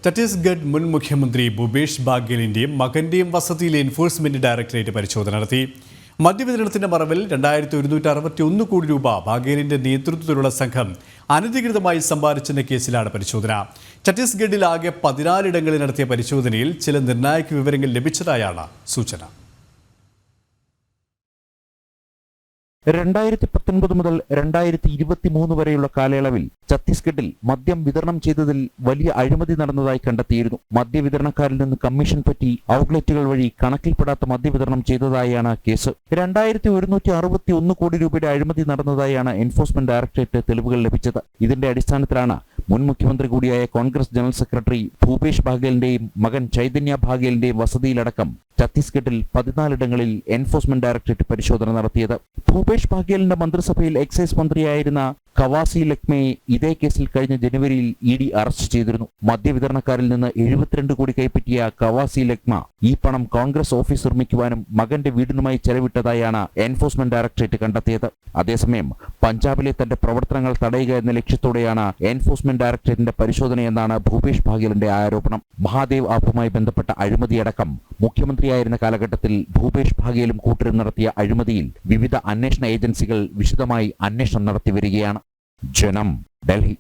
ഛത്തീസ്ഗഡ് മുൻ മുഖ്യമന്ത്രി Bhupesh ബാഗേലിന്റെയും മകന്റെയും വസതിയിലെ enforcement directorate പരിശോധന നടത്തി. മദ്യവിതരണത്തിന്റെ മറവിൽ 2161 കോടി രൂപ ബാഗേലിന്റെ നേതൃത്വത്തിലുള്ള സംഘം അനധികൃതമായി സമ്പാദിച്ചെന്ന കേസിലാണ് പരിശോധന. ഛത്തീസ്ഗഡിൽ ആകെ 14 ഇടങ്ങളിൽ നടത്തിയ പരിശോധനയിൽ ചില നിർണായക വിവരങ്ങൾ ലഭിച്ചതായാണ് സൂചന. 2019 മുതൽ 2023 വരെയുള്ള കാലയളവിൽ ഛത്തീസ്ഗഡിൽ മദ്യം വിതരണം ചെയ്തതിൽ വലിയ അഴിമതി നടന്നതായി കണ്ടെത്തിയിരുന്നു. മദ്യവിതരണക്കാരിൽ നിന്ന് കമ്മീഷൻ പറ്റി ഔട്ട്ലെറ്റുകൾ വഴി കണക്കിൽപ്പെടാത്ത മദ്യവിതരണം ചെയ്തതായാണ് കേസ്. 2161 കോടി രൂപയുടെ അഴിമതി നടന്നതായാണ് എൻഫോഴ്സ്മെന്റ് ഡയറക്ടറേറ്റ് തെളിവുകൾ ലഭിച്ചത്. ഇതിന്റെ അടിസ്ഥാനത്തിലാണ് മുൻ മുഖ്യമന്ത്രി കൂടിയായ കോൺഗ്രസ് ജനറൽ സെക്രട്ടറി ഭൂപേഷ് ബാഗേലിന്റെയും മകൻ ചൈതന്യ ബാഗേലിന്റെയും വസതിയിലടക്കം ഛത്തീസ്ഗഡിൽ 14 ഇടങ്ങളിൽ എൻഫോഴ്സ്മെന്റ് ഡയറക്ടറേറ്റ് പരിശോധന നടത്തിയത്. ഭൂപേഷ് ബാഗേലിന്റെ മന്ത്രിസഭയിൽ എക്സൈസ് മന്ത്രിയായിരുന്ന കവാസി ലക്മയെ ഇതേ കേസിൽ കഴിഞ്ഞ ജനുവരിയിൽ ഇഡി അറസ്റ്റ് ചെയ്തിരുന്നു. മദ്യവിതരണക്കാരിൽ നിന്ന് 72 കോടി കൈപ്പറ്റിയ കവാസി ലക്മ ഈ പണം കോൺഗ്രസ് ഓഫീസ് നിർമ്മിക്കുവാനും മകന്റെ വീടിനുമായി ചെലവിട്ടതായാണ് എൻഫോഴ്സ്മെന്റ് ഡയറക്ടറേറ്റ് കണ്ടെത്തിയത്. അതേസമയം പഞ്ചാബിലെ തന്റെ പ്രവർത്തനങ്ങൾ തടയുക എന്ന ലക്ഷ്യത്തോടെയാണ് എൻഫോഴ്സ്മെന്റ് ഡയറക്ടറേറ്റിന്റെ പരിശോധനയെന്നാണ് ഭൂപേഷ് ബാഗേലിന്റെ ആരോപണം. മഹാദേവ് ആപ്പുമായി ബന്ധപ്പെട്ട അഴിമതിയടക്കം മുഖ്യമന്ത്രിയായിരുന്ന കാലഘട്ടത്തിൽ ഭൂപേഷ് ബാഗേലും കൂട്ടരും നടത്തിയ അഴിമതിയിൽ വിവിധ അന്വേഷണ ഏജൻസികൾ വിശദമായി അന്വേഷണം നടത്തിവരികയാണ്. ജനം, ഡൽഹി.